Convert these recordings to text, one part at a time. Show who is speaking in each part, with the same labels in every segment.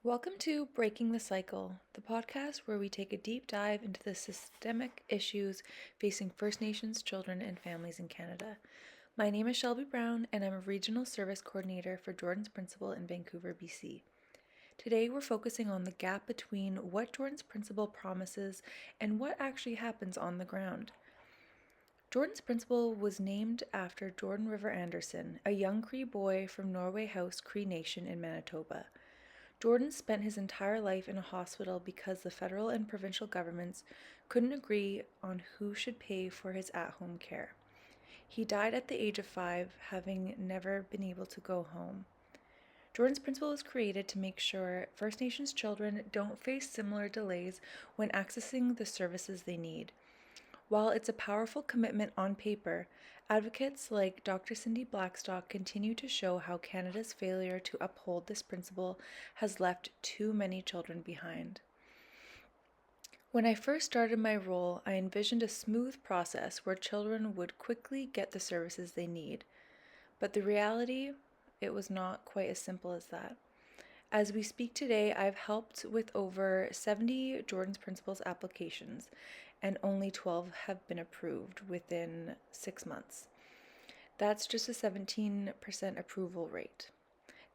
Speaker 1: Welcome to Breaking the Cycle, the podcast where we take a deep dive into the systemic issues facing First Nations children and families in Canada. My name is Shelby Brown, and I'm a Regional Service Coordinator for Jordan's Principal in Vancouver, BC. Today, we're focusing on the gap between what Jordan's Principal promises and what actually happens on the ground. Jordan's Principal was named after Jordan River Anderson, a young Cree boy from Norway House Cree Nation in Manitoba. Jordan spent his entire life in a hospital because the federal and provincial governments couldn't agree on who should pay for his at-home care. He died at the age of 5, having never been able to go home. Jordan's Principal was created to make sure First Nations children don't face similar delays when accessing the services they need. While it's a powerful commitment on paper, advocates like Dr. Cindy Blackstock continue to show how Canada's failure to uphold this principle has left too many children behind. When I first started my role, I envisioned a smooth process where children would quickly get the services they need. But the reality, it was not quite as simple as that. As we speak today, I've helped with over 70 Jordan's Principles applications, and only 12 have been approved within 6 months. That's just a 17% approval rate.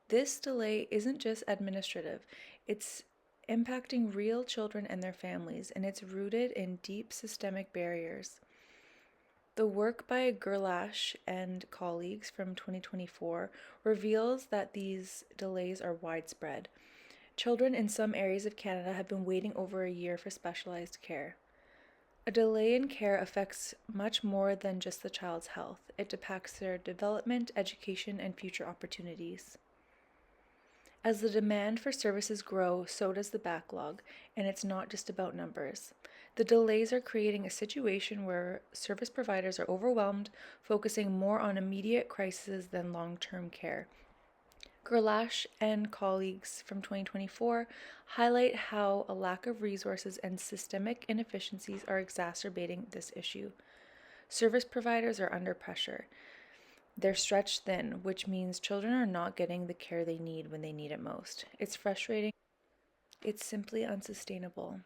Speaker 1: This delay isn't just administrative, it's impacting real children and their families, and it's rooted in deep systemic barriers. The work by Gerlache and colleagues from 2024 reveals that these delays are widespread. Children in some areas of Canada have been waiting over a year for specialized care. A delay in care affects much more than just the child's health. It impacts their development, education, and future opportunities. As the demand for services grow, so does the backlog, and it's not just about numbers. The delays are creating a situation where service providers are overwhelmed, focusing more on immediate crises than long-term care. Gerlache and colleagues from 2024 highlight how a lack of resources and systemic inefficiencies are exacerbating this issue. Service providers are under pressure. They're stretched thin, which means children are not getting the care they need when they need it most. It's frustrating. It's simply unsustainable.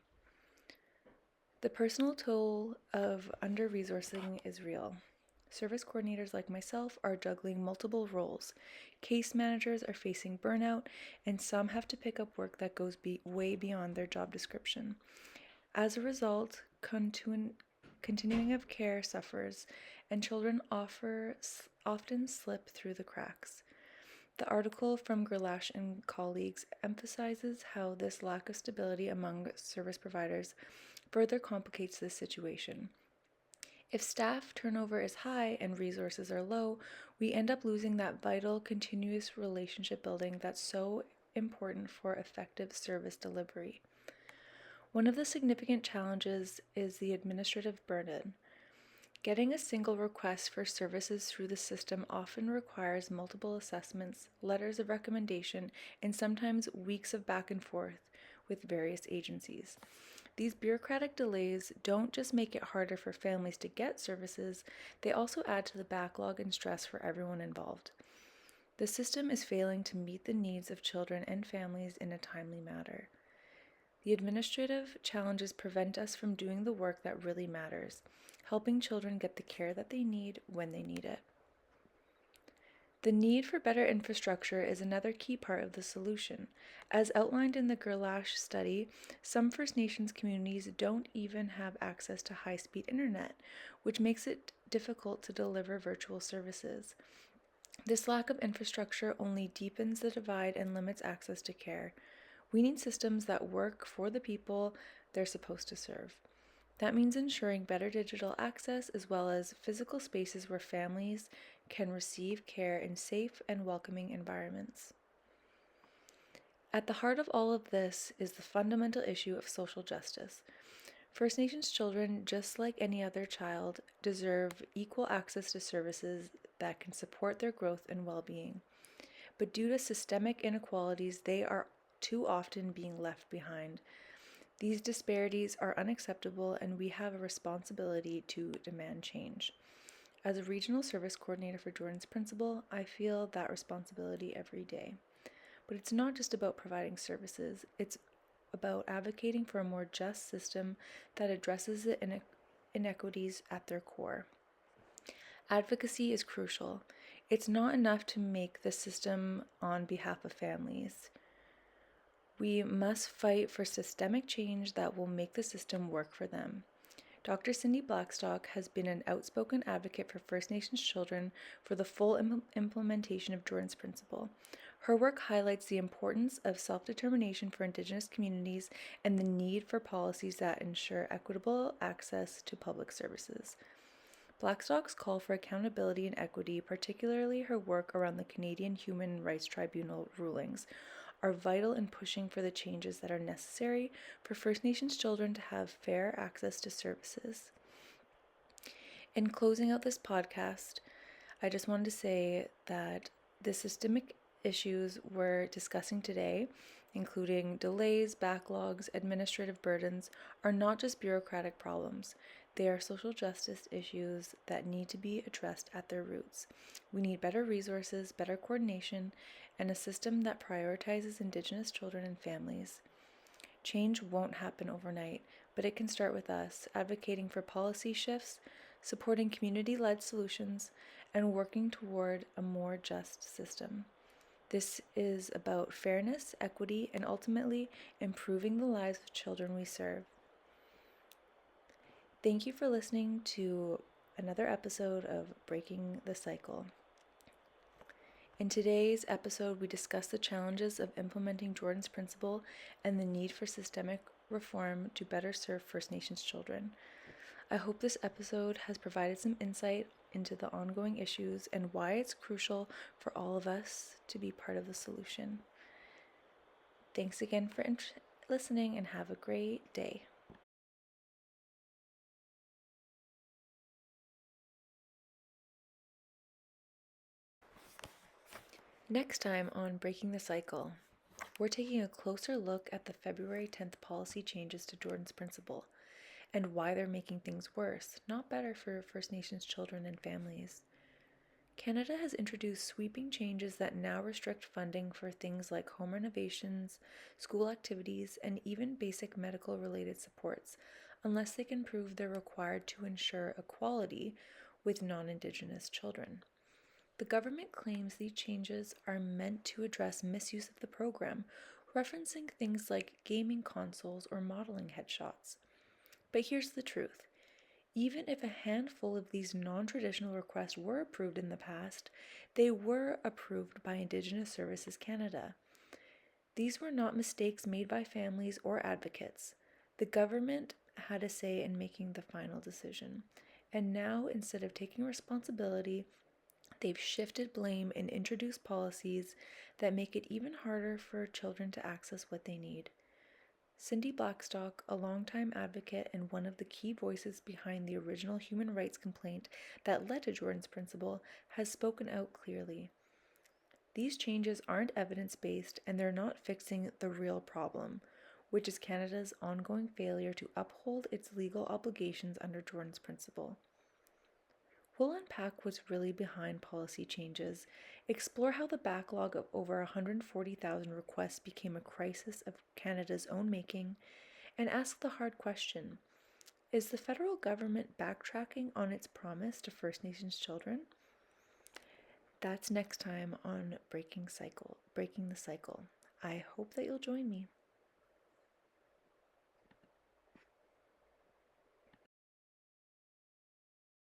Speaker 1: The personal toll of under resourcing is real. Service coordinators like myself are juggling multiple roles. Case managers are facing burnout, and some have to pick up work that goes way beyond their job description. As a result, continuing of care suffers, and children often slip through the cracks. The article from Gerlache and colleagues emphasizes how this lack of stability among service providers further complicates this situation. If staff turnover is high and resources are low, we end up losing that vital, continuous relationship building that's so important for effective service delivery. One of the significant challenges is the administrative burden. Getting a single request for services through the system often requires multiple assessments, letters of recommendation, and sometimes weeks of back and forth with various agencies. These bureaucratic delays don't just make it harder for families to get services, they also add to the backlog and stress for everyone involved. The system is failing to meet the needs of children and families in a timely manner. The administrative challenges prevent us from doing the work that really matters, helping children get the care that they need when they need it. The need for better infrastructure is another key part of the solution. As outlined in the Gerlache study, some First Nations communities don't even have access to high-speed internet, which makes it difficult to deliver virtual services. This lack of infrastructure only deepens the divide and limits access to care. We need systems that work for the people they're supposed to serve. That means ensuring better digital access as well as physical spaces where families can receive care in safe and welcoming environments. At the heart of all of this is the fundamental issue of social justice. First Nations children, just like any other child, deserve equal access to services that can support their growth and well-being. But due to systemic inequalities, they are too often being left behind. These disparities are unacceptable, and we have a responsibility to demand change. As a regional service coordinator for Jordan's Principal, I feel that responsibility every day. But it's not just about providing services, it's about advocating for a more just system that addresses the inequities at their core. Advocacy is crucial. It's not enough to make the system on behalf of families. We must fight for systemic change that will make the system work for them. Dr. Cindy Blackstock has been an outspoken advocate for First Nations children for the full implementation of Jordan's Principle. Her work highlights the importance of self-determination for Indigenous communities and the need for policies that ensure equitable access to public services. Blackstock's call for accountability and equity, particularly her work around the Canadian Human Rights Tribunal rulings, are vital in pushing for the changes that are necessary for First Nations children to have fair access to services. In closing out this podcast, I just wanted to say that the systemic issues we're discussing today, including delays, backlogs, administrative burdens, are not just bureaucratic problems. They are social justice issues that need to be addressed at their roots. We need better resources, better coordination, and a system that prioritizes Indigenous children and families. Change won't happen overnight, but it can start with us advocating for policy shifts, supporting community-led solutions, and working toward a more just system. This is about fairness, equity, and ultimately improving the lives of children we serve. Thank you for listening to another episode of Breaking the Cycle. In today's episode, we discuss the challenges of implementing Jordan's Principle and the need for systemic reform to better serve First Nations children. I hope this episode has provided some insight into the ongoing issues and why it's crucial for all of us to be part of the solution. Thanks again for listening and have a great day. Next time on Breaking the Cycle, we're taking a closer look at the February 10th policy changes to Jordan's Principle and why they're making things worse, not better for First Nations children and families. Canada has introduced sweeping changes that now restrict funding for things like home renovations, school activities, and even basic medical-related supports, unless they can prove they're required to ensure equality with non-Indigenous children. The government claims these changes are meant to address misuse of the program, referencing things like gaming consoles or modeling headshots. But here's the truth. Even if a handful of these non-traditional requests were approved in the past, they were approved by Indigenous Services Canada. These were not mistakes made by families or advocates. The government had a say in making the final decision. And now, instead of taking responsibility, they've shifted blame and introduced policies that make it even harder for children to access what they need. Cindy Blackstock, a longtime advocate and one of the key voices behind the original human rights complaint that led to Jordan's Principle, has spoken out clearly. These changes aren't evidence-based and they're not fixing the real problem, which is Canada's ongoing failure to uphold its legal obligations under Jordan's Principle. We'll unpack what's really behind policy changes, explore how the backlog of over 140,000 requests became a crisis of Canada's own making, and ask the hard question, is the federal government backtracking on its promise to First Nations children? That's next time on Breaking the Cycle. I hope that you'll join me.